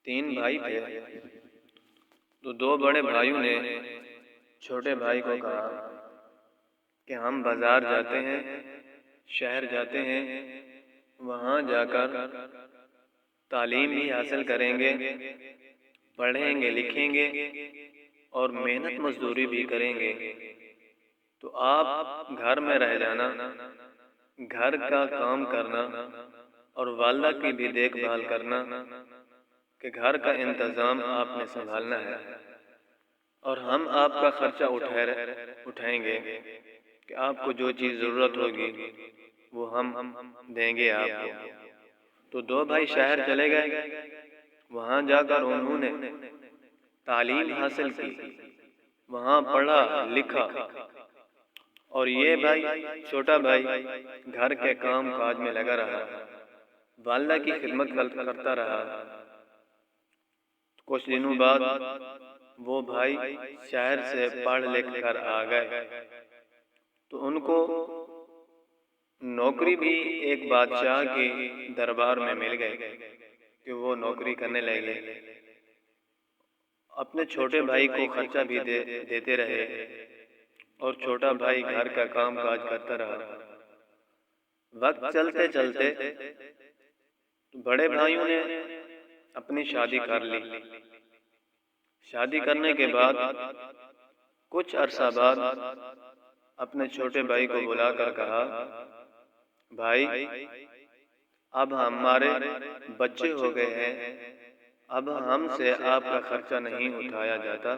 تین بھائی تھے تو دو بڑے بھائیوں نے چھوٹے بھائی کو کہا کہ ہم بازار جاتے ہیں، شہر جاتے ہیں، وہاں جا کر تعلیم بھی حاصل کریں گے، پڑھیں گے، لکھیں گے اور محنت مزدوری بھی کریں گے، تو آپ گھر میں رہ جانا، گھر کا کام کرنا اور والدہ کی بھی دیکھ بھال کرنا کہ گھر کا انتظام آپ نے سنبھالنا ہے، اور ہم آپ کا خرچہ اٹھائیں گے کہ آپ کو جو چیز ضرورت ہوگی وہ ہم دیں گے آپ کو۔ تو دو بھائی شہر چلے گئے، وہاں جا کر انہوں نے تعلیم حاصل کی، وہاں پڑھا لکھا، اور یہ بھائی چھوٹا بھائی گھر کے کام کاج میں لگا رہا، والدہ کی خدمت کرتا رہا۔ کچھ دنوں بعد وہ بھائی شہر سے پڑھ لکھ کر آ گئے تو ان کو نوکری بھی ایک بادشاہ کے دربار میں مل گئی کہ وہ نوکری کرنے لگے، اپنے چھوٹے بھائی کو خرچہ بھی دیتے رہے اور چھوٹا بھائی گھر کا کام کاج کرتا رہا۔ وقت چلتے چلتے بڑے بھائیوں نے اپنی شادی کر لی۔ شادی کرنے کے بعد کچھ عرصہ بعد اپنے چھوٹے بھائی کو بلا کر کہا، بھائی اب ہمارے بچے ہو گئے ہیں، اب ہم سے آپ کا خرچہ نہیں اٹھایا جاتا،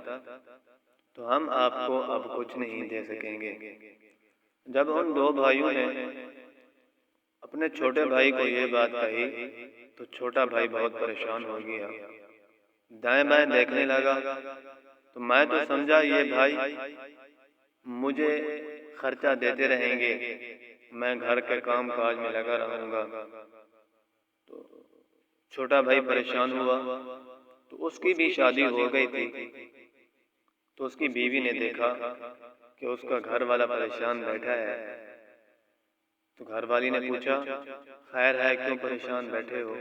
تو ہم آپ کو اب کچھ نہیں دے سکیں گے۔ جب ان دو بھائیوں نے اپنے چھوٹے بھائی کو یہ بات کہی تو چھوٹا بھائی بہت پریشان ہو گیا، دائیں بائیں دیکھنے لگا، تو میں تو سمجھا یہ بھائی مجھے خرچہ دیتے رہیں گے، میں گھر کے کام کاج میں لگا رہوں گا۔ تو چھوٹا بھائی پریشان ہوا، تو اس کی بھی شادی ہو گئی تھی، تو اس کی بیوی نے دیکھا کہ اس کا گھر والا پریشان بیٹھا ہے، تو گھر والی نے پوچھا، خیر ہے، کیوں پریشان بیٹھے ہو؟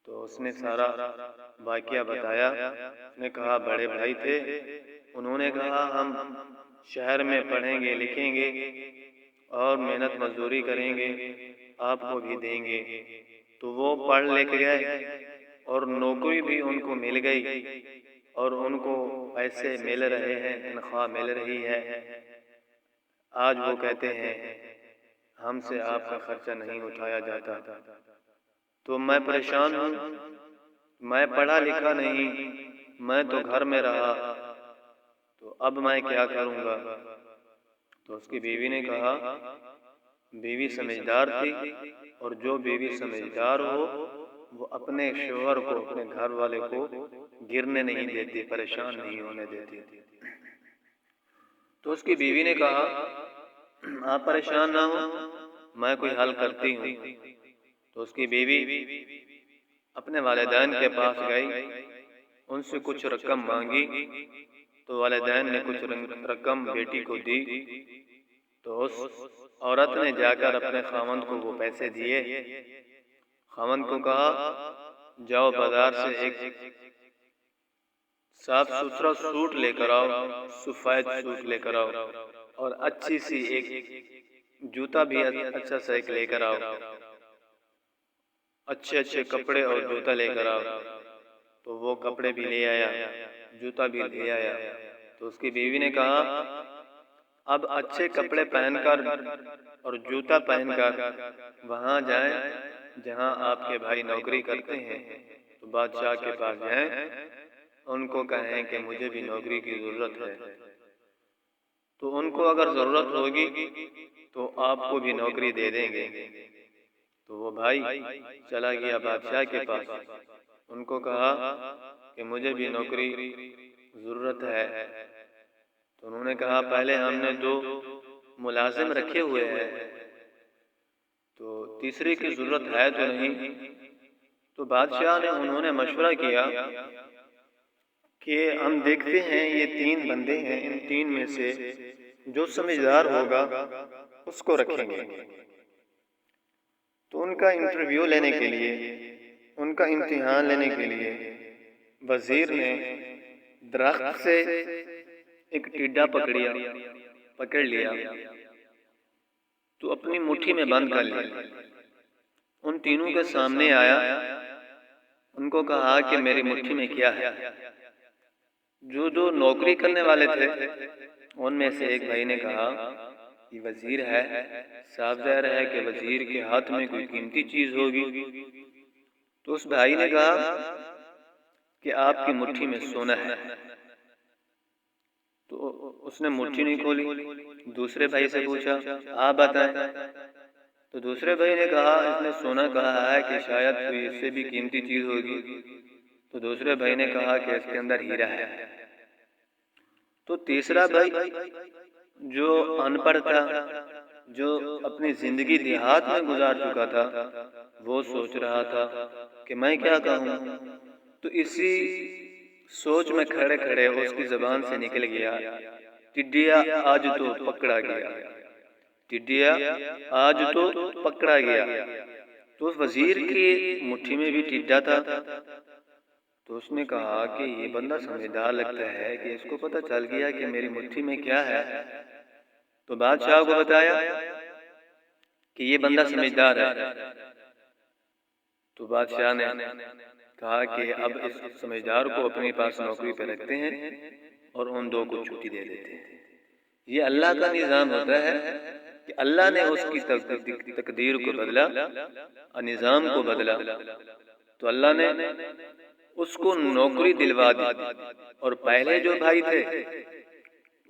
تو اس نے سارا واقعہ بتایا۔ اس نے کہا بڑے بھائی تھے، انہوں نے کہا ہم شہر میں پڑھیں گے لکھیں گے اور محنت مزدوری کریں گے، آپ کو بھی دیں گے، تو وہ پڑھ لکھ گئے اور نوکری بھی ان کو مل گئی اور ان کو پیسے مل رہے ہیں، تنخواہ مل رہی ہے۔ آج وہ کہتے ہیں ہم سے آپ کا خرچہ نہیں اٹھایا جاتا، تو میں پریشان ہوں، میں پڑھا لکھا نہیں، میں تو گھر میں رہا، تو اب میں کیا کروں گا؟ تو اس کی بیوی نے کہا، بیوی سمجھدار تھی، اور جو بیوی سمجھدار ہو وہ اپنے شوہر کو، اپنے گھر والے کو گرنے نہیں دیتی، پریشان نہیں ہونے دیتی۔ تو اس کی بیوی نے کہا، آپ پریشان نہ ہو، میں کوئی حل کرتی ہوں۔ تو اس کی بیوی اپنے والدین کے پاس گئی، ان سے کچھ رقم مانگی، تو والدین نے کچھ رقم بیٹی کو دی، تو اس عورت نے جا کر اپنے خاوند کو وہ پیسے دیے، خاوند کو کہا جاؤ بازار سے ایک صاف ستھرا سوٹ لے کر آؤ، سفید سوٹ لے کر آؤ، اور اچھی سی ایک جوتا بھی اچھا سا ایک لے کر آؤ، اچھے اچھے کپڑے اور جوتا لے کر آؤ۔ تو وہ کپڑے بھی لے آیا، جوتا بھی لے آیا۔ تو اس کی بیوی نے کہا، اب اچھے کپڑے پہن کر اور جوتا پہن کر وہاں جائیں جہاں آپ کے بھائی نوکری کرتے ہیں، تو بادشاہ کے پاس جائیں، ان کو کہیں کہ مجھے بھی نوکری کی ضرورت ہے، تو ان کو اگر ضرورت ہوگی تو آپ کو بھی نوکری دے دیں گے۔ تو وہ بھائی چلا گیا بادشاہ کے پاس، ان کو کہا کہ مجھے بھی نوکری ضرورت ہے۔ تو انہوں نے کہا پہلے ہم نے 2 ملازم رکھے ہوئے ہیں، تو تیسرے کی ضرورت ہے تو نہیں۔ تو بادشاہ نے انہوں نے مشورہ کیا کہ ہم دیکھتے ہیں یہ 3 بندے ہیں، ان 3 میں سے جو سمجھدار ہوگا اس کو رکھیں گے۔ تو ان کا انٹرویو لینے کے لیے ان کا امتحان لینے کے لیے وزیر نے درخت سے ایک ٹڈا پکڑ لیا تو اپنی مٹھی میں بند کر لیا۔ ان تینوں کے سامنے آیا، ان کو کہا کہ میری مٹھی میں کیا ہے؟ جو نوکری کرنے والے تھے ان میں سے ایک بھائی نے کہا یہ وزیر ہے، صاف ظاہر ہے کہ وزیر کے ہاتھ میں کوئی قیمتی چیز ہوگی۔ تو اس بھائی نے کہا کہ آپ کی مٹھی میں سونا ہے۔ تو اس نے مٹھی نہیں کھولی، دوسرے بھائی سے پوچھا آپ بتائیں۔ تو دوسرے بھائی نے کہا اس نے سونا کہا ہے کہ شاید کوئی اس سے بھی قیمتی چیز ہوگی۔ تو دوسرے بھائی نے کہا کہ اس کے اندر ہیرا ہے۔ تو تیسرا بھائی جو ان پڑھ تھا، جو اپنی زندگی دیہات میں گزار چکا تھا، وہ سوچ رہا تھا کہ میں کیا کہوں۔ تو اسی سوچ میں کھڑے کھڑے اس کی زبان سے نکل گیا ٹڈیا آج تو پکڑا گیا، ٹڈیا آج تو پکڑا گیا۔ تو اس وزیر کی مٹھی میں بھی ٹڈا تھا۔ تو اس نے کہا کہ یہ بندہ سمجھدار لگتا ہے کہ اس کو پتہ چل گیا کہ میری مٹھی میں کیا ہے۔ تو بادشاہ کو بتایا کہ یہ بندہ سمجھدار ہے۔ تو بادشاہ نے کہا کہ اب اس سمجھدار کو اپنے پاس نوکری پہ رکھتے ہیں اور ان دو کو چھٹی دے دیتے ہیں۔ یہ اللہ کا نظام ہوتا ہے کہ اللہ نے اس کی تقدیر کو بدلا اور نظام کو بدلا، تو اللہ نے اس کو نوکری دلوا دی، اور پہلے جو بھائی تھے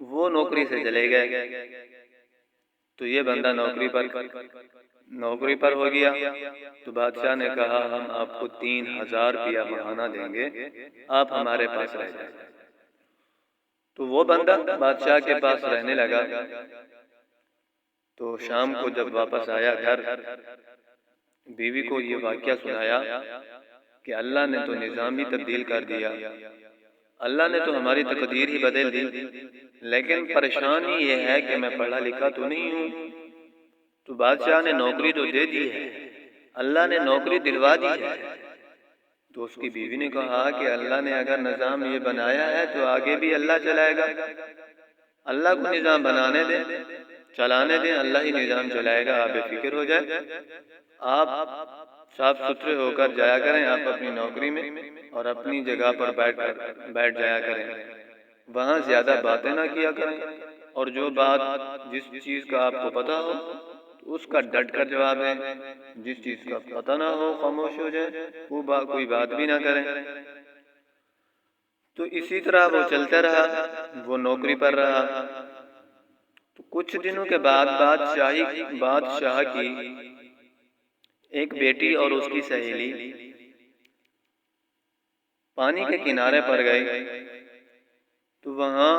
وہ نوکری سے چلے گئے۔ تو یہ بندہ نوکری پر ہو گیا۔ تو بادشاہ نے کہا ہم آپ کو 3000 روپیہ ماہانہ دیں گے، آپ ہمارے پاس رہ جائیں۔ تو وہ بندہ بادشاہ کے پاس رہنے لگا۔ تو شام کو جب واپس آیا گھر، بیوی کو یہ واقعہ سنایا کہ اللہ نے تو نظام بھی تبدیل کر دیا، اللہ نے تو ہماری تقدیر ہی بدل دی، لیکن پریشانی یہ ہے کہ میں پڑھا لکھا تو نہیں ہوں۔ تو بادشاہ نے نوکری تو دے دی ہے، اللہ نے نوکری دلوا دی ہے۔ تو اس کی بیوی نے کہا کہ اللہ نے اگر نظام یہ بنایا ہے تو آگے بھی اللہ چلائے گا، اللہ کو نظام بنانے دیں، چلانے دیں، اللہ ہی نظام چلائے گا، آپ بے فکر ہو جائے، آپ صاف ستھرے ہو کر جایا کریں آپ اپنی نوکری میں، اور اپنی جگہ پر بیٹھ جایا کریں، وہاں زیادہ باتیں نہ کیا کریں، اور جو بات جس چیز کا آپ کو پتہ ہو اس کا ڈٹ کر جواب دیں، جس چیز کا پتہ نہ ہو خاموش ہو جائے، وہ کوئی بات بھی نہ کریں۔ تو اسی طرح وہ چلتا رہا، وہ نوکری پر رہا۔ تو کچھ دنوں کے بعد بادشاہ کی ایک بیٹی اور اس کی سہیلی پانی کے کنارے پر گئے، تو وہاں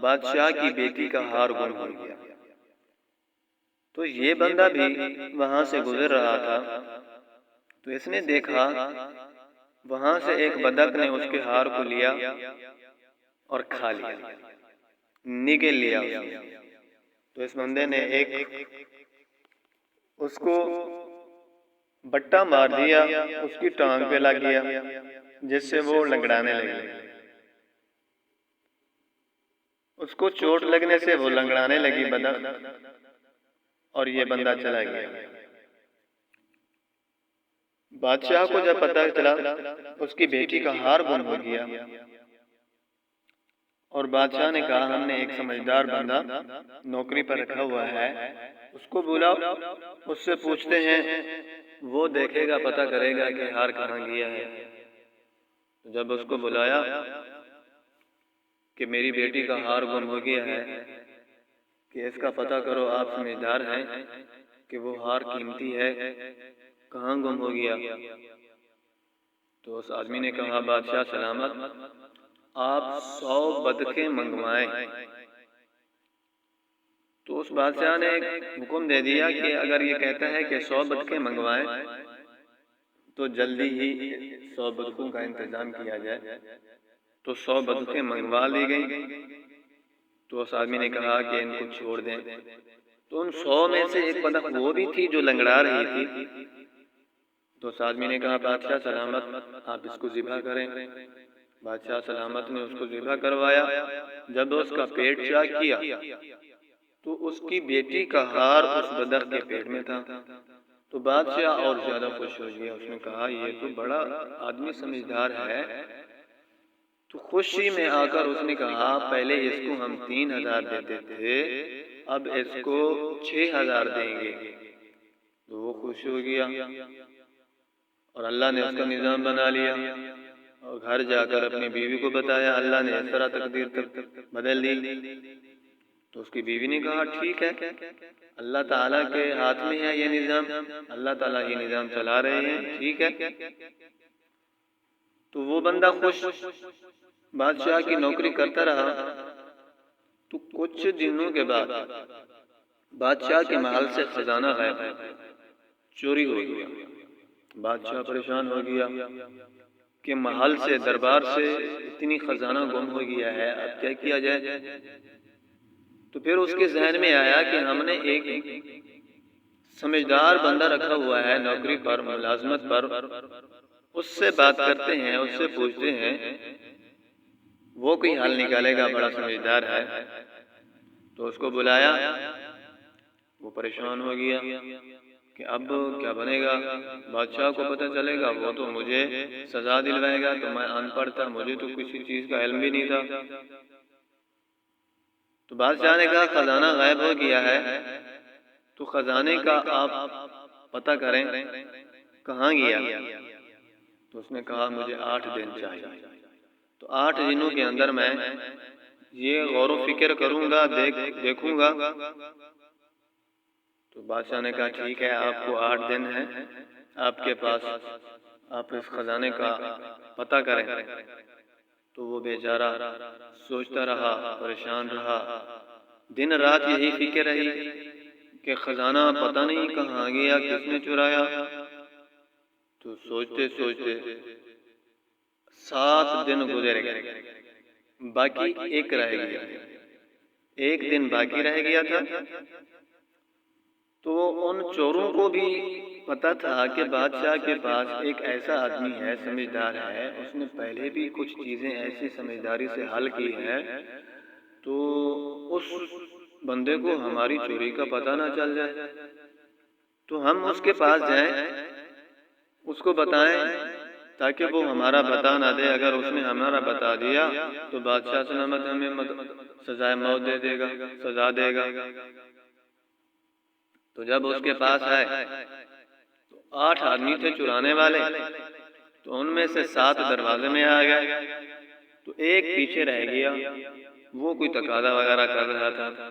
بادشاہ کی بیٹی کا ہار گم ہو گیا۔ تو یہ بندہ بھی وہاں سے گزر رہا تھا، تو اس نے دیکھا وہاں سے ایک بدک نے اس کے ہار کو لیا اور کھا لیا، نگل لیا اس نے۔ تو اس بندے نے اس کو بٹا مار دیا، اس کی ٹانگ پہ لگ گیا، جس سے وہ لنگڑانے لگی۔ اس کو چوٹ لگنے سے وہ لنگڑانے لگی بدک، اور یہ بندہ چلا گیا۔ بادشاہ کو جب پتہ چلا اس کی بیٹی کا ہار گم ہو گیا، اور بادشاہ نے کہا ہم نے ایک سمجھدار بندہ نوکری پر رکھا ہوا ہے، اس کو بلاؤ، اس سے پوچھتے ہیں، وہ دیکھے گا، پتہ کرے گا کہ ہار کہاں گیا ہے۔ جب اس کو بلایا کہ میری بیٹی کا ہار گم ہو گیا ہے، کہ اس کا پتہ کرو، آپ سمجھدار ہیں کہ وہ ہار قیمتی ہے، کہاں گم ہو گیا؟ تو اس آدمی نے کہا بادشاہ سلامت، آپ 100 بدکیں منگوائیں۔ تو اس بادشاہ نے حکم دے دیا کہ اگر یہ کہتا ہے کہ 100 بدکیں منگوائیں تو جلدی ہی 100 بدکوں کا انتظام کیا جائے۔ تو 100 بدکیں منگوا لی گئیں۔ تو اس آدمی نے کہا کہ ان کو چھوڑ دیں۔ تو ان 100 میں سے ایک بدک وہ بھی تھی جو لنگڑا رہی تھی۔ تو اس آدمی نے کہا بادشاہ سلامت، آپ اس کو ذبح کریں۔ بادشاہ سلامت نے اس کو ذبح کروایا۔ جب اس کا پیٹ چاک کیا تو اس کی بیٹی کا ہار اس بدخ کے پیٹ میں تھا۔ تو بادشاہ اور زیادہ خوش ہو گیا، اس نے کہا یہ تو بڑا آدمی سمجھدار ہے۔ تو خوشی میں آ کر اس نے کہا پہلے اس کو ہم 3000 دیتے تھے، اب اس کو 6000 دیں گے۔ تو وہ خوش ہو گیا اور اللہ نے اس کا نظام بنا لیا، اور گھر جا کر اپنی بیوی کو بتایا، اللہ نے اس طرح تقدیر بدل دی۔ تو اس کی بیوی نے کہا ٹھیک ہے، اللہ تعالیٰ کے ہاتھ میں ہے یہ نظام، اللہ تعالیٰ یہ نظام چلا رہے ہیں، ٹھیک ہے۔ تو وہ بندہ خوش بادشاہ کی نوکری کرتا رہا۔ تو کچھ دنوں کے بعد بادشاہ کے محل سے خزانہ غائب ہو گیا، چوری ہو گیا۔ بادشاہ پریشان ہو گیا کہ محل سے، دربار سے اتنی خزانہ گم ہو گیا ہے، اب کیا کیا جائے؟ تو پھر اس کے ذہن میں آیا کہ ہم نے ایک سمجھدار بندہ رکھا ہوا ہے نوکری پر، ملازمت پر، اس سے بات کرتے ہیں، اس سے پوچھتے ہیں، وہ کوئی حل نکالے گا، بڑا سمجھدار ہے۔ تو اس کو بلایا، وہ پریشان ہو گیا کہ اب کیا بنے گا، بادشاہ کو پتہ چلے گا، وہ تو مجھے سزا دلوائے گا، تو میں ان پڑھ تھا، مجھے تو کسی چیز کا علم بھی نہیں تھا۔ تو بادشاہ نے کہا خزانہ غائب ہو گیا ہے، تو خزانے کا آپ پتہ کریں کہاں گیا۔ تو اس نے کہا مجھے 8 دن چاہیے، تو 8 دنوں کے اندر میں یہ غور و فکر کروں گا، دیکھوں گا۔ تو بادشاہ نے کہا ٹھیک ہے، آپ کو 8 دن ہیں آپ کے پاس، آپ اس خزانے کا پتہ کریں۔ تو وہ بیچارہ سوچتا رہا، پریشان رہا، دن رات یہی فکر رہی کہ خزانہ پتہ نہیں کہاں گیا، کس نے چرایا۔ تو سوچتے سوچتے 7 دن گزر گئے، باقی ایک رہ گیا، ایک دن باقی رہ گیا تھا۔ تو ان چوروں کو بھی پتا تھا کہ بادشاہ کے پاس ایک ایسا آدمی ہے، سمجھدار ہے، اس نے پہلے بھی کچھ چیزیں ایسی سمجھداری سے حل کی ہیں، تو اس بندے کو ہماری چوری کا پتہ نہ چل جائے، تو ہم اس کے پاس جائیں، اس کو بتائیں تاکہ وہ ہمارا بتا نہ دے۔ اگر اس نے ہمارا بتا دیا تو بادشاہ سلامت ہمیں سزائے موت دے دے گا، سزا دے گا۔ تو جب اس کے پاس آئے تو 8 آدمی تھے چرانے والے، تو ان میں سے 7 دروازے میں آ گئے، تو ایک پیچھے رہ گیا، وہ کوئی تقاضا وغیرہ کر رہا تھا۔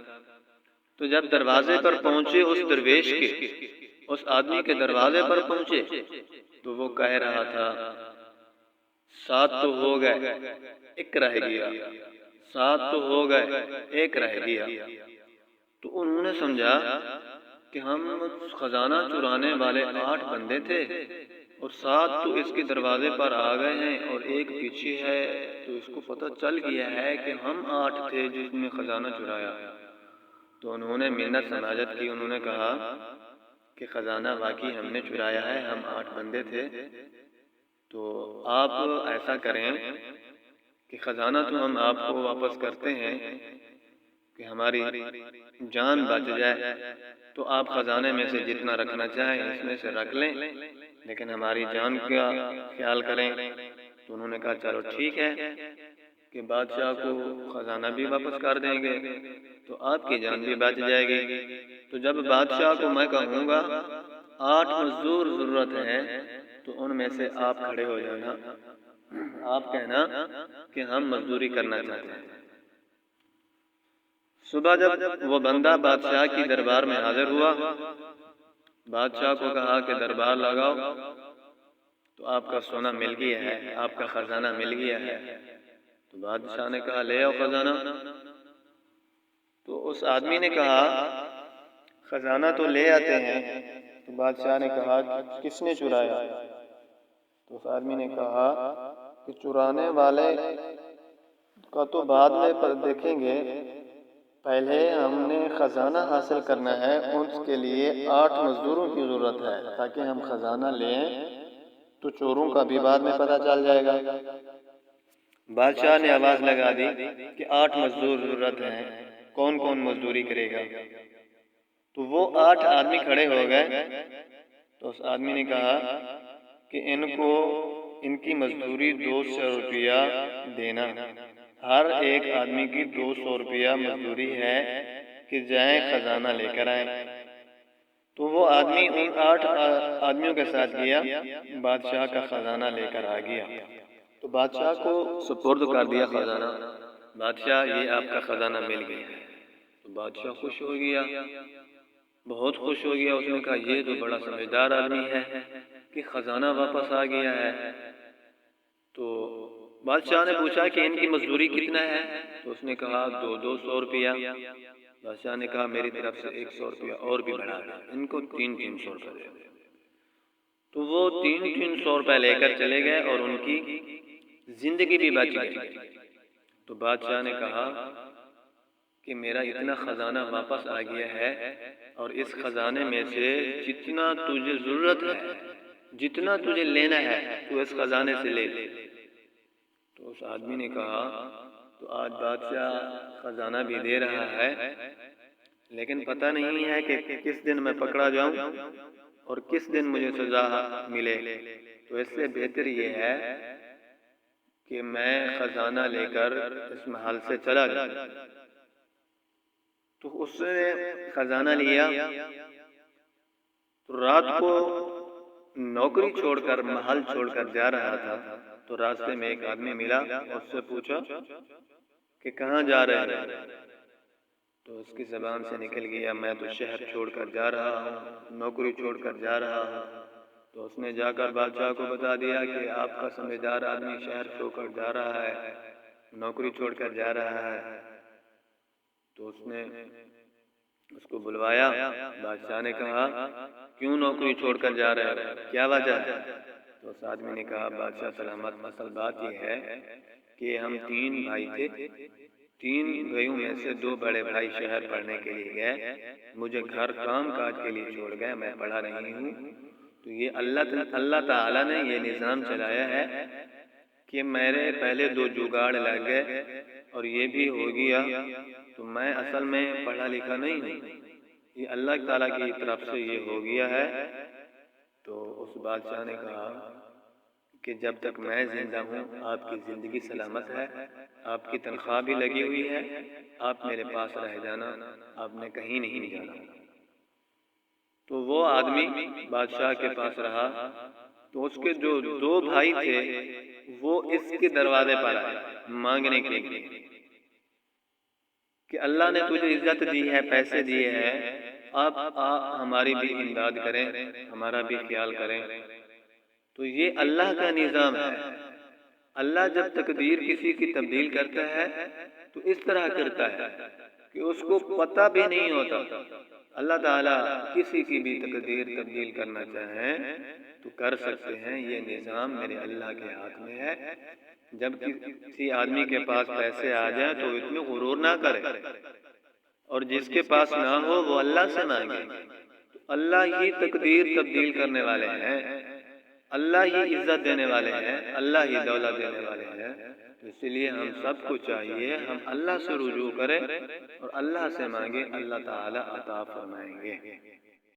تو جب دروازے پر پہنچے، اس درویش کے، اس آدمی کے دروازے پر پہنچے، تو وہ کہہ رہا تھا 7 تو ہو گئے، ایک رہ گیا، 7 تو ہو گئے، ایک رہ گیا۔ تو انہوں نے سمجھا کہ ہم خزانہ چرانے والے 8 بندے تھے، اور 7 تو اس کے دروازے پر آ گئے ہیں اور ایک پیچھے ہے، تو اس کو پتہ چل گیا ہے کہ ہم 8 تھے جس نے خزانہ چرایا۔ تو انہوں نے منت سماجت کی، انہوں نے کہا کہ خزانہ واقعی ہم نے چرایا ہے، ہم 8 بندے تھے، تو آپ ایسا کریں کہ خزانہ تو ہم آپ کو واپس کرتے ہیں کہ ہماری جان بچ جائے، تو آپ خزانے میں سے جتنا رکھنا چاہیں اس میں سے رکھ لیں، لیکن ہماری جان کا خیال کریں۔ تو انہوں نے کہا چلو ٹھیک ہے کہ بادشاہ کو خزانہ بھی واپس کر دیں گے، تو آپ کی جان بھی بچ جائے گی۔ تو جب بادشاہ کو میں کہوں گا 8 مزدور ضرورت ہے، تو ان میں سے آپ کھڑے ہو جانا، آپ کہنا کہ ہم مزدوری کرنا چاہتے ہیں۔ صبح جب وہ بندہ بادشاہ کی دربار میں حاضر ہوا، بادشاہ کو کہا کہ دربار لگاؤ، تو آپ کا سونا مل گیا ہے، آپ کا خزانہ مل گیا ہے۔ تو بادشاہ نے کہا لے آؤ خزانہ۔ تو اس آدمی نے کہا خزانہ تو لے آتے ہیں۔ تو بادشاہ نے کہا کس نے چرایا؟ تو اس آدمی نے کہا کہ چرانے والے کا تو بعد میں دیکھیں گے، پہلے ہم نے خزانہ حاصل کرنا ہے، اس کے لیے 8 مزدوروں کی ضرورت ہے تاکہ ہم خزانہ لیں تو چوروں کا بھی بعد میں پتہ چل جائے گا۔ بادشاہ نے آواز لگا دی کہ 8 مزدور ضرورت ہیں، کون کون مزدوری کرے گا؟ تو وہ 8 آدمی کھڑے ہو گئے۔ تو اس آدمی نے کہا کہ ان کو ان کی مزدوری 200 روپیہ دینا، ہر ایک آدمی کی 200 روپیہ مزدوری ہے کہ جائیں خزانہ لے کر آئیں۔ تو وہ آدمی ان 8 آدمیوں کے ساتھ گیا، بادشاہ کا خزانہ لے کر آ گیا۔ تو بادشاہ کو سپرد کر دیا خزانہ، بادشاہ یہ آپ کا خزانہ مل گیا ہے۔ تو بادشاہ خوش ہو گیا، بہت خوش ہو گیا۔ اس نے کہا یہ تو بڑا سمجھدار آدمی ہے کہ خزانہ واپس آ گیا ہے۔ تو بادشاہ نے پوچھا کہ ان کی مزدوری کتنا ہے؟ تو اس نے کہا 200 روپیہ۔ بادشاہ نے کہا میری طرف سے 100 روپیہ اور بھی بڑھا دیں، ان کو 300 روپیہ دے دیں۔ تو وہ 300 روپیہ لے کر چلے گئے اور ان کی زندگی بھی بچ گئی۔ تو بادشاہ نے کہا کہ میرا اتنا خزانہ واپس آ گیا ہے اور اس خزانے میں سے جتنا تجھے ضرورت ہے، جتنا تجھے لینا ہے تو اس خزانے سے لے لے۔ تو اس آدمی نے کہا تو آج بادشاہ خزانہ بھی دے رہا ہے، لیکن پتہ نہیں ہے کہ کس دن میں پکڑا جاؤں اور کس دن مجھے سزا ملے۔ تو اس سے بہتر یہ ہے کہ میں خزانہ لے کر اس محل سے چلا جاؤں۔ تو اس نے خزانہ لیا۔ تو رات کو نوکری چھوڑ کر محل چھوڑ کر جا رہا تھا، تو راستے میں ایک آدمی ملا، اس سے پوچھا کہ کہاں جا رہے ہیں؟ تو اس کی زبان سے نکل گیا میں تو شہر چھوڑ کر جا رہا ہوں، نوکری چھوڑ کر جا رہا ہوں۔ تو اس نے جا کر بادشاہ کو بتا دیا کہ آپ کا سمجھدار آدمی شہر چھوڑ کر جا رہا ہے، نوکری چھوڑ کر جا رہا ہے۔ تو اس نے اس کو بلوایا۔ بادشاہ نے کہا کیوں نوکری چھوڑ کر جا رہے ہو، کیا وجہ ہے؟ تو اس آدمی نے کہا بادشاہ سلامت، اصل بات یہ ہے کہ ہم 3 بھائی تھے، 3 بھائیوں میں سے 2 بڑے بھائی شہر پڑھنے کے لیے گئے، مجھے گھر کام کاج کے لیے چھوڑ گئے، میں پڑھا نہیں ہوں۔ تو یہ اللہ تعالیٰ نے یہ نظام چلایا ہے کہ میرے پہلے 2 جگاڑ لگ گئے اور یہ بھی ہو گیا، تو میں اصل میں پڑھا لکھا نہیں ہوں، یہ اللہ تعالیٰ کی طرف سے یہ ہو گیا ہے۔ تو اس بادشاہ نے کہا کہ جب تک میں زندہ ہوں آپ کی زندگی سلامت ہے، آپ کی تنخواہ بھی لگی ہوئی ہے، آپ میرے پاس رہ جانا، آپ نے کہیں نہیں جانا۔ تو وہ آدمی بادشاہ کے پاس رہا۔ تو اس کے جو 2 بھائی تھے وہ اس کے دروازے پر آئے مانگنے کے لیے کہ اللہ نے تجھے عزت دی ہے، پیسے دیے ہیں، آپ ہماری بھی امداد کریں، ہمارا بھی خیال کریں۔ تو یہ اللہ کا نظام ہے۔ اللہ جب تقدیر کسی کی تبدیل کرتا ہے تو اس طرح کرتا ہے کہ اس کو پتہ بھی نہیں ہوتا۔ اللہ تعالیٰ کسی کی بھی تقدیر تبدیل کرنا چاہیں تو کر سکتے ہیں، یہ نظام میرے اللہ کے ہاتھ میں ہے۔ جب کسی آدمی کے پاس پیسے آ جائیں تو اتنے غرور نہ کرے، اور جس کے پاس نہ ہو وہ اللہ سے مانگے۔ اللہ ہی تقدیر تبدیل کرنے والے ہیں، اللہ ہی عزت دینے والے ہیں، اللہ ہی دولت دینے والے ہیں۔ تو اس لیے ہم سب کو چاہیے ہم اللہ سے رجوع کریں اور اللہ سے مانگیں، اللہ تعالیٰ عطا فرمائیں گے۔